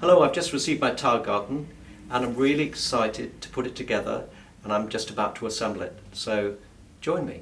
Hello, I've just received my tower garden and I'm really excited to put it together, and I'm just about to assemble it. So join me.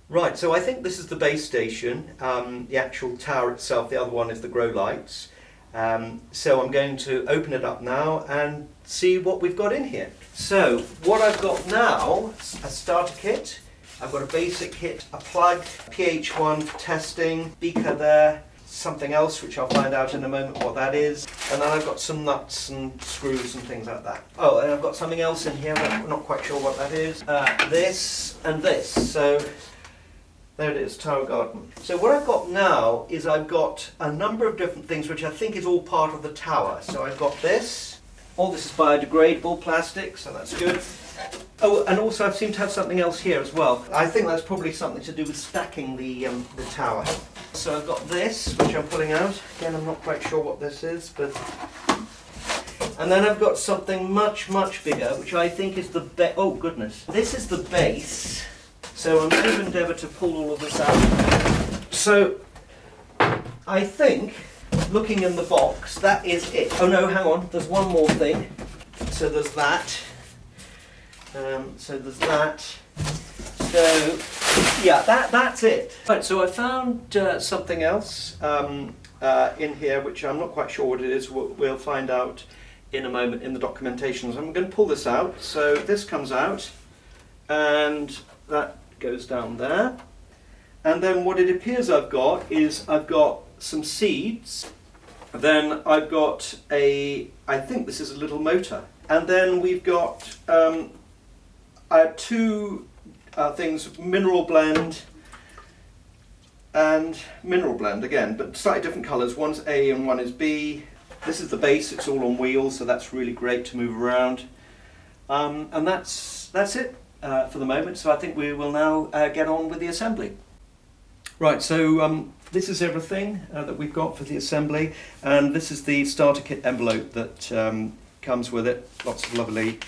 Right, so I think this is the base station, the actual tower itself. The other one is the grow lights. So I'm going to open it up now and see what we've got in here. So what I've got now, a starter kit. I've got a basic kit, a plug, pH1 for testing, beaker there, something else which I'll find out in a moment what that is, and then I've got some nuts and screws and things like that. Oh, and I've got something else in here, I'm not quite sure what that is. This and this. So there it is, tower garden. So what I've got now is I've got a number of different things which I think is all part of the tower. So I've got this. All this is biodegradable plastic, so that's good. Oh, and also I seem to have something else here as well. I think that's probably something to do with stacking the tower. So I've got this, which I'm pulling out. Again, I'm not quite sure what this is, but... And then I've got something much, much bigger, which I think is the oh goodness. This is the base. So I'm going to endeavour to pull all of this out. So I think, looking in the box, that is it. Oh no, hang on, there's one more thing. So there's that. So there's that. So yeah, that's it. Right, so I found something else in here, which I'm not quite sure what it is. We'll find out in a moment in the documentation. So I'm going to pull this out. So this comes out, and that goes down there. And then what it appears I've got is I've got some seeds. Then I've got I think this is a little motor. And then we've got two things, mineral blend and mineral blend again, but slightly different colours. One's A and one is B. This is the base, it's all on wheels, so that's really great to move around. And that's it for the moment, so I think we will now get on with the assembly. Right, so this is everything that we've got for the assembly, and this is the starter kit envelope that comes with it. Lots of lovely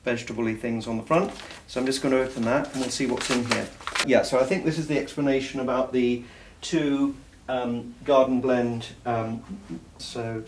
vegetable-y things on the front. So I'm just going to open that and we'll see what's in here. Yeah, so I think this is the explanation about the two garden blend, so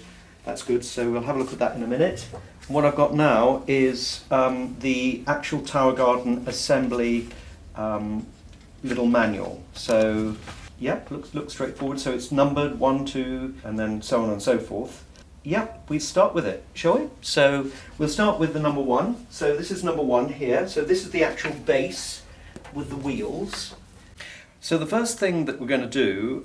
that's good. So we'll have a look at that in a minute. What I've got now is the actual tower garden assembly little manual. So yeah, looks straightforward. So it's numbered 1, 2, and then so on and so forth. Yeah, we start with it, shall we? So we'll start with the number 1. So this is number 1 here. So this is the actual base with the wheels. So the first thing that we're going to do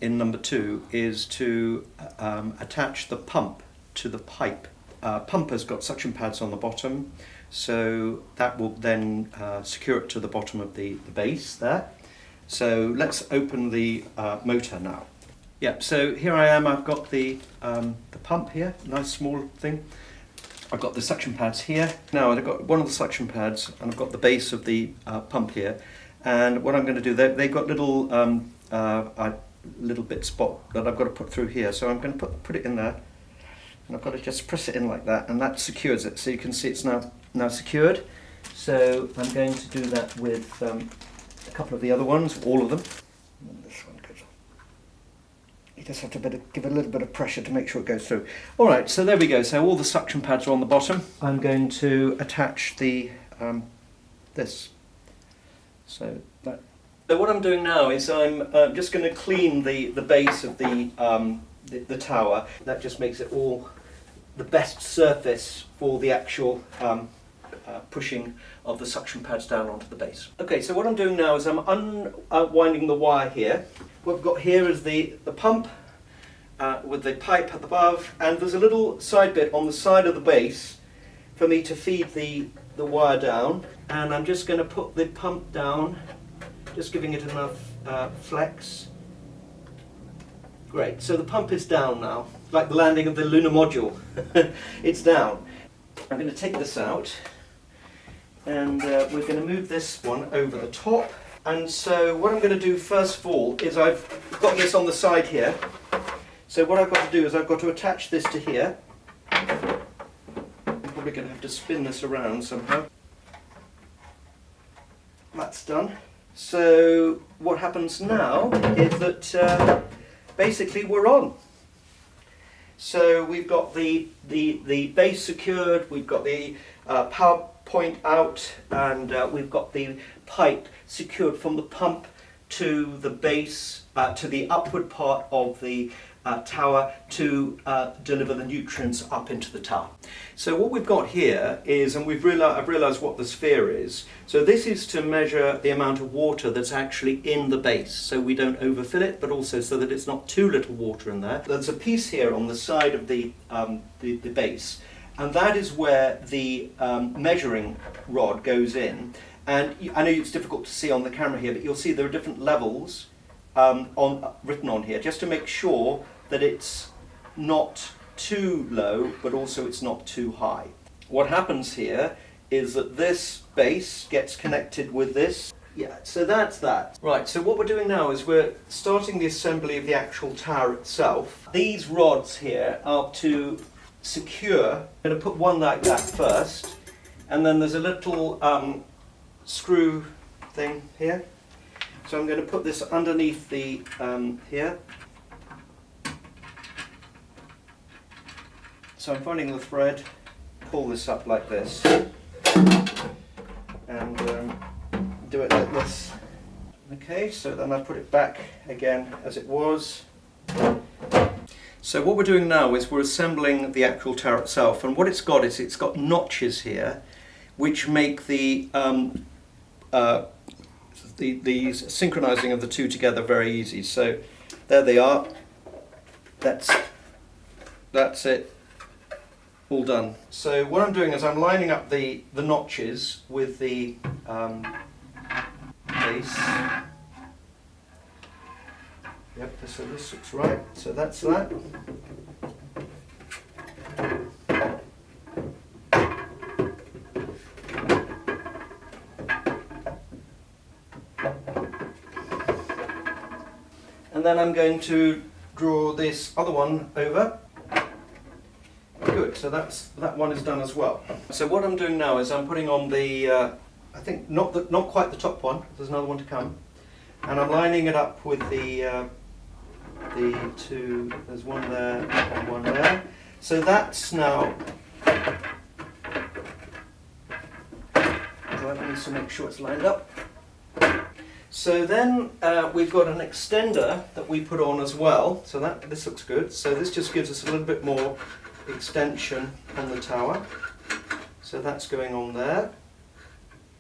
in number 2 is to attach the pump to the pipe. Pump has got suction pads on the bottom, so that will then secure it to the bottom of the base there. So let's open the motor now. Yeah, so here I am, I've got the pump here, nice small thing. I've got the suction pads here. Now I've got one of the suction pads and I've got the base of the pump here. And what I'm going to do, they've got little bit spot that I've got to put through here. So I'm going to put it in there. And I've got to just press it in like that, and that secures it. So you can see it's now secured. So I'm going to do that with a couple of the other ones, all of them. And this one goes on. You just have to give a little bit of pressure to make sure it goes through. All right, so there we go. So all the suction pads are on the bottom. I'm going to attach the this. So what I'm doing now is I'm just going to clean the base of the tower. That just makes it all the best surface for the actual pushing of the suction pads down onto the base. Okay, so what I'm doing now is I'm unwinding the wire here. What we've got here is the pump with the pipe at the above, and there's a little side bit on the side of the base for me to feed the wire down. And I'm just going to put the pump down, just giving it enough flex. Great, so the pump is down now, like the landing of the lunar module. It's down. I'm going to take this out, and we're going to move this one over the top. And so what I'm going to do first of all is I've got this on the side here. So what I've got to do is I've got to attach this to here. I'm probably going to have to spin this around somehow. That's done. So what happens now is that basically we're on. So we've got the base secured, we've got the power point out, and we've got the pipe secured from the pump to the base, to the upward part of the tower to deliver the nutrients up into the tower. So what we've got here is, and I've realised what the sphere is. So this is to measure the amount of water that's actually in the base, so we don't overfill it, but also so that it's not too little water in there. There's a piece here on the side of the base, and that is where the measuring rod goes in. And I know it's difficult to see on the camera here, but you'll see there are different levels written on here, just to make sure that it's not too low, but also it's not too high. What happens here is that this base gets connected with this. Yeah, so that's that. Right, so what we're doing now is we're starting the assembly of the actual tower itself. These rods here are to secure. I'm going to put one like that first, and then there's a little screw thing here. So I'm going to put this underneath the here. So I'm finding the thread, pull this up like this, and do it like this. Okay, so then I put it back again as it was. So what we're doing now is we're assembling the actual tower itself, and what it's got is it's got notches here, which make the synchronizing of the two together very easy. So there they are. That's it. All done. So what I'm doing is I'm lining up the notches with the base. Yep, so this looks right. So that's that. And then I'm going to draw this other one over. Good, so that one is done as well. So what I'm doing now is I'm putting on the, I think not quite the top one, there's another one to come, and I'm lining it up with the two, there's one there and one there. So that's now, I need to make sure it's lined up. So then we've got an extender that we put on as well, so this looks good. So this just gives us a little bit more extension on the tower. So that's going on there,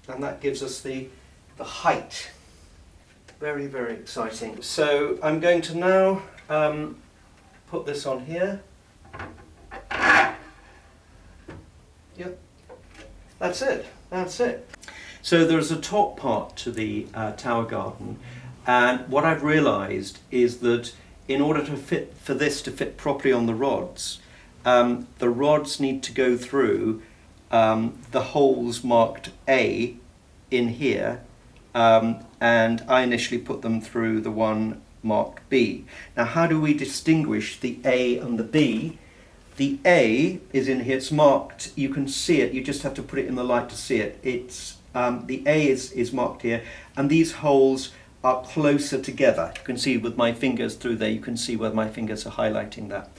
and that gives us the height. Very, very exciting. So I'm going to now put this on here. Yep, that's it. That's it. So there's a top part to the tower garden, and what I've realised is that in order for this to fit properly on the rods need to go through the holes marked A in here, and I initially put them through the one marked B. Now how do we distinguish the A and the B? The A is in here, it's marked, you can see it, you just have to put it in the light to see it. It's the A is marked here, and these holes are closer together. You can see with my fingers through there, you can see where my fingers are highlighting that.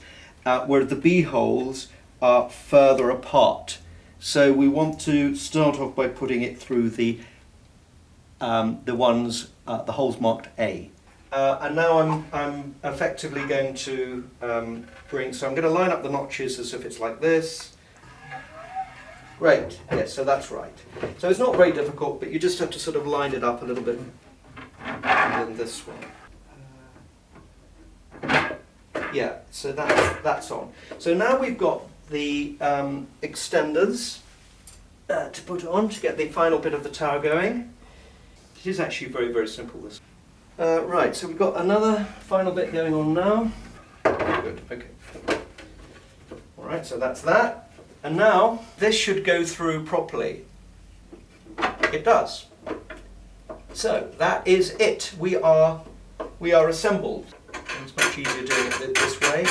Where the B holes are further apart. So we want to start off by putting it through the holes marked A. And now I'm effectively going to so I'm going to line up the notches as if it's like this. Great, yes, so that's right. So it's not very difficult, but you just have to sort of line it up a little bit, and then this one. Yeah, so that's on. So now we've got the extenders to put on to get the final bit of the tower going. It is actually very, very simple, this. Right, so we've got another final bit going on now. Good, okay. Alright, so that's that. And now, this should go through properly. It does. So, that is it. We are assembled. It's much easier doing it this way.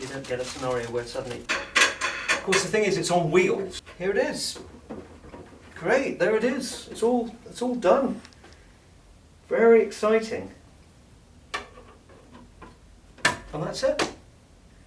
You don't get a scenario where suddenly... Of course, the thing is, it's on wheels. Here it is. Great, there it is. It's all done. Very exciting. And that's it.